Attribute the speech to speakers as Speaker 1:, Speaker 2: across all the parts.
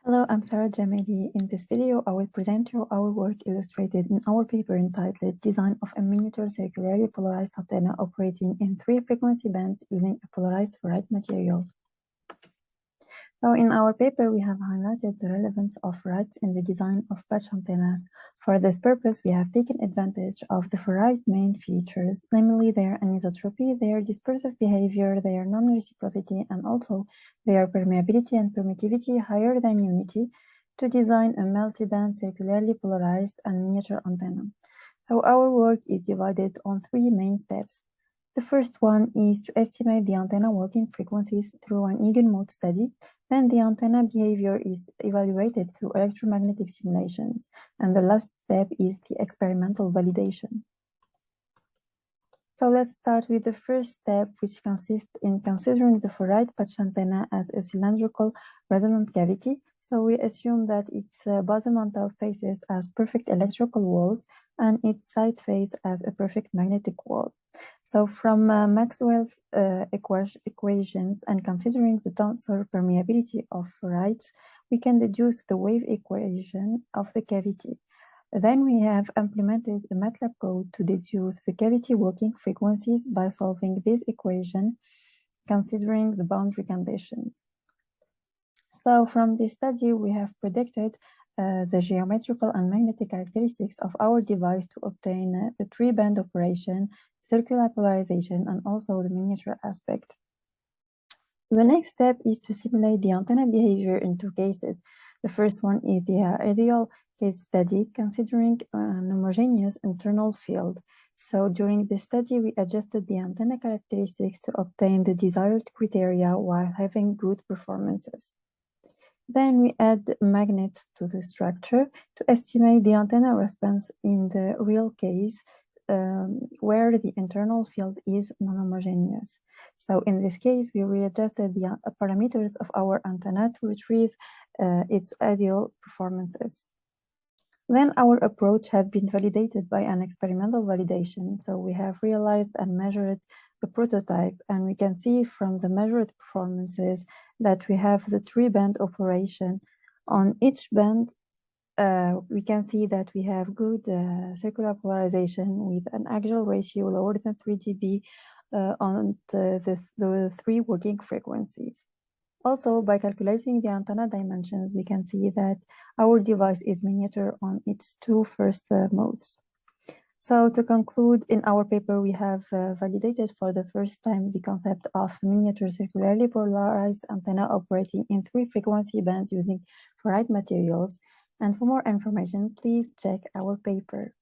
Speaker 1: Hello, I'm Sarah Jemmeli. In this video, I will present you our work illustrated in our paper entitled Design of a Miniature Circularly Polarized Antenna Operating in 3 Frequency Bands Using a Polarized Ferrite Material. So in our paper, we have highlighted the relevance of ferrites in the design of patch antennas. For this purpose, we have taken advantage of the ferrite main features, namely their anisotropy, their dispersive behavior, their non-reciprocity, and also their permeability and permittivity higher than unity, to design a multi-band circularly polarized and miniature antenna. So our work is divided on 3 main steps. The first one is to estimate the antenna working frequencies through an eigenmode study. Then the antenna behavior is evaluated through electromagnetic simulations. And the last step is the experimental validation. So let's start with the first step, which consists in considering the ferrite patch antenna as a cylindrical resonant cavity. So we assume that its bottom mantle faces as perfect electrical walls and its side face as a perfect magnetic wall. So from Maxwell's equations and considering the tensor permeability of ferrites, we can deduce the wave equation of the cavity. Then we have implemented a MATLAB code to deduce the cavity working frequencies by solving this equation, considering the boundary conditions. So from this study, we have predicted the geometrical and magnetic characteristics of our device to obtain a 3-band operation, circular polarization, and also the miniature aspect. The next step is to simulate the antenna behavior in 2 cases. The first one is the ideal case study, considering an homogeneous internal field. So during this study, we adjusted the antenna characteristics to obtain the desired criteria while having good performances. Then we add magnets to the structure to estimate the antenna response in the real case, where the internal field is non-homogeneous. So in this case, we readjusted the parameters of our antenna to retrieve its ideal performances. Then our approach has been validated by an experimental validation. So we have realized and measured a prototype, and we can see from the measured performances that we have the 3-band operation. On each band, we can see that we have good circular polarization with an axial ratio lower than 3 dB on the 3 working frequencies. Also, by calculating the antenna dimensions, we can see that our device is miniature on its 2 first modes. So to conclude, in our paper, we have validated for the first time the concept of miniature circularly polarized antenna operating in 3 frequency bands using ferrite materials. And for more information, please check our paper.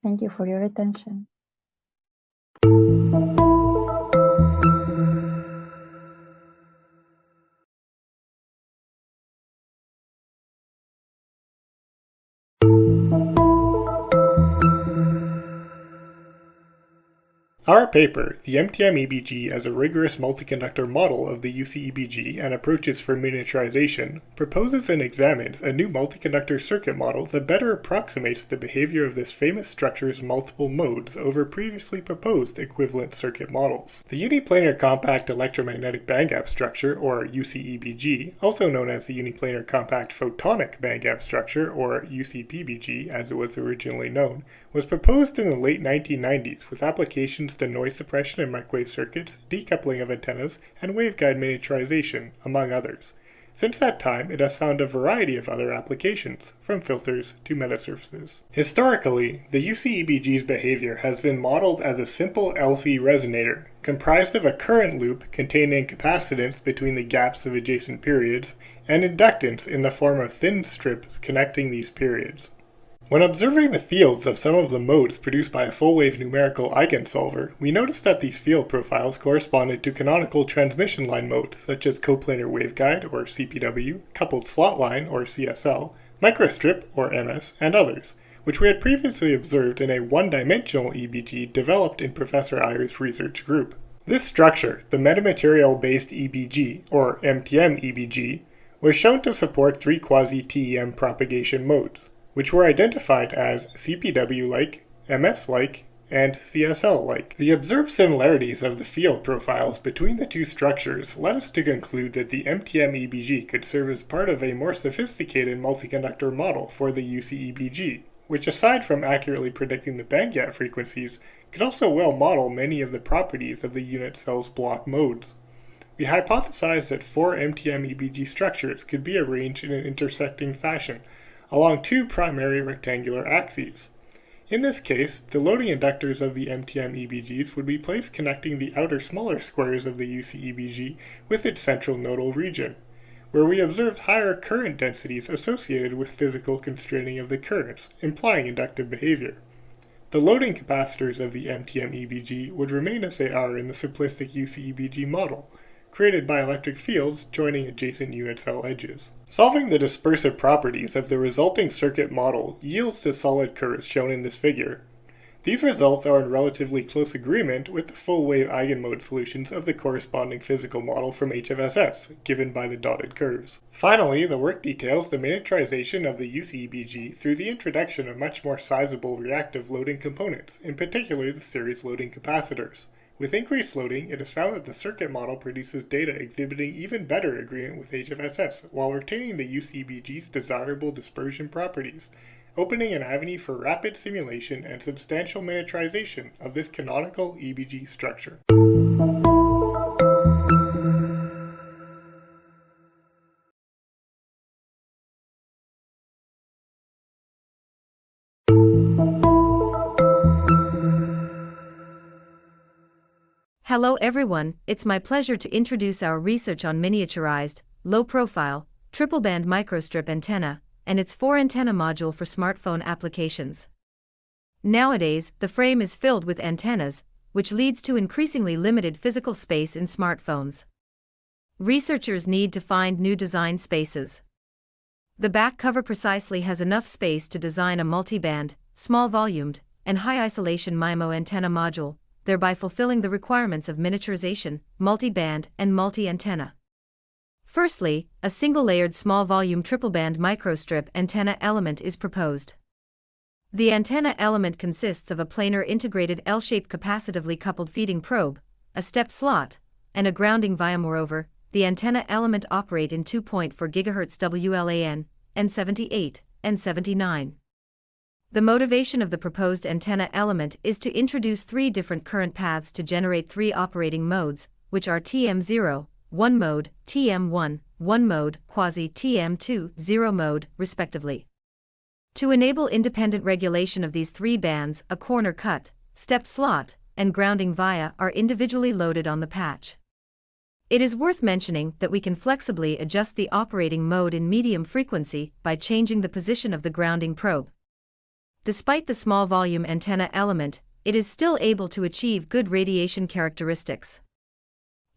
Speaker 1: Thank you for your attention.
Speaker 2: Our paper, the MTM-EBG as a rigorous multiconductor model of the UC-EBG and approaches for miniaturization, proposes and examines a new multiconductor circuit model that better approximates the behavior of this famous structure's multiple modes over previously proposed equivalent circuit models. The uniplanar compact electromagnetic bandgap structure, or UC-EBG, also known as the uniplanar compact photonic bandgap structure, or UC-PBG as it was originally known, was proposed in the late 1990s with applications to noise suppression in microwave circuits, decoupling of antennas, and waveguide miniaturization, among others. Since that time, it has found a variety of other applications, from filters to metasurfaces. Historically, the UC-EBG's behavior has been modeled as a simple LC resonator, comprised of a current loop containing capacitance between the gaps of adjacent periods, and inductance in the form of thin strips connecting these periods. When observing the fields of some of the modes produced by a full-wave numerical eigensolver, we noticed that these field profiles corresponded to canonical transmission line modes such as coplanar waveguide, or CPW, coupled slot line, or CSL, microstrip, or MS, and others, which we had previously observed in a one-dimensional EBG developed in Professor Iyer's research group. This structure, the metamaterial-based EBG, or MTM-EBG, was shown to support 3 quasi-TEM propagation modes, which were identified as CPW-like, MS-like, and CSL-like. The observed similarities of the field profiles between the two structures led us to conclude that the MTM-EBG could serve as part of a more sophisticated multiconductor model for the UC-EBG, which aside from accurately predicting the bandgap frequencies, could also well model many of the properties of the unit cell's block modes. We hypothesized that 4 MTM-EBG structures could be arranged in an intersecting fashion, along 2 primary rectangular axes. In this case, the loading inductors of the MTM-EBGs would be placed connecting the outer smaller squares of the UC-EBG with its central nodal region, where we observed higher current densities associated with physical constraining of the currents, implying inductive behavior. The loading capacitors of the MTM-EBG would remain as they are in the simplistic UC-EBG model, created by electric fields joining adjacent unit cell edges. Solving the dispersive properties of the resulting circuit model yields the solid curves shown in this figure. These results are in relatively close agreement with the full-wave eigenmode solutions of the corresponding physical model from HFSS, given by the dotted curves. Finally, the work details the miniaturization of the UC-EBG through the introduction of much more sizable reactive loading components, in particular the series loading capacitors. With increased loading, it is found that the circuit model produces data exhibiting even better agreement with HFSS, while retaining the UC-EBG's desirable dispersion properties, opening an avenue for rapid simulation and substantial miniaturization of this canonical EBG structure.
Speaker 3: Hello everyone, it's my pleasure to introduce our research on miniaturized, low-profile, triple-band microstrip antenna, and its 4-antenna module for smartphone applications. Nowadays, the frame is filled with antennas, which leads to increasingly limited physical space in smartphones. Researchers need to find new design spaces. The back cover precisely has enough space to design a multi-band, small-volumed, and high-isolation MIMO antenna module, thereby fulfilling the requirements of miniaturization, multi-band, and multi-antenna. Firstly, a single-layered small-volume triple-band microstrip antenna element is proposed. The antenna element consists of a planar integrated L-shaped capacitively coupled feeding probe, a stepped slot, and a grounding via. Moreover, the antenna element operate in 2.4 GHz WLAN, N78, and 79. The motivation of the proposed antenna element is to introduce 3 different current paths to generate 3 operating modes, which are TM0, 1 mode, TM1, 1 mode, quasi-TM2, 0 mode, respectively. To enable independent regulation of these 3 bands, a corner cut, step slot, and grounding via are individually loaded on the patch. It is worth mentioning that we can flexibly adjust the operating mode in medium frequency by changing the position of the grounding probe. Despite the small volume antenna element, it is still able to achieve good radiation characteristics.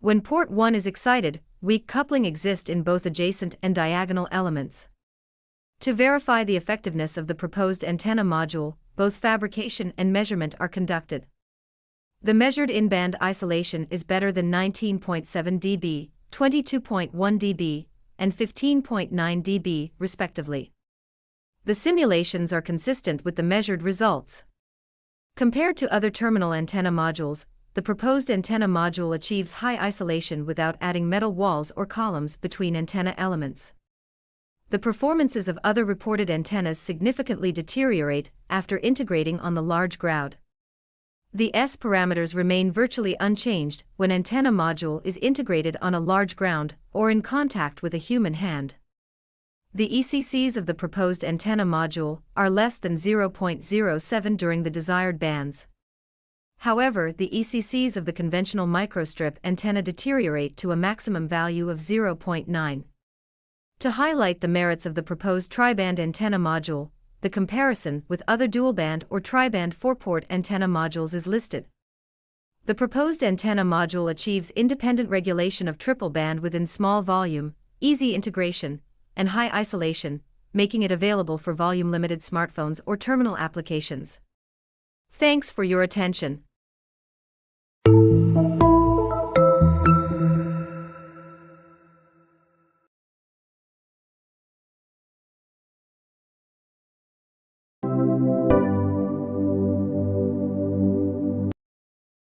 Speaker 3: When port 1 is excited, weak coupling exists in both adjacent and diagonal elements. To verify the effectiveness of the proposed antenna module, both fabrication and measurement are conducted. The measured in-band isolation is better than 19.7 dB, 22.1 dB, and 15.9 dB, respectively. The simulations are consistent with the measured results. Compared to other terminal antenna modules, the proposed antenna module achieves high isolation without adding metal walls or columns between antenna elements. The performances of other reported antennas significantly deteriorate after integrating on the large ground. The S parameters remain virtually unchanged when antenna module is integrated on a large ground or in contact with a human hand. The ECCs of the proposed antenna module are less than 0.07 during the desired bands. However, the ECCs of the conventional microstrip antenna deteriorate to a maximum value of 0.9. To highlight the merits of the proposed tri-band antenna module, the comparison with other dual-band or tri-band 4-port antenna modules is listed. The proposed antenna module achieves independent regulation of triple band within small volume, easy integration, and high isolation, making it available for volume-limited smartphones or terminal applications. Thanks for your attention.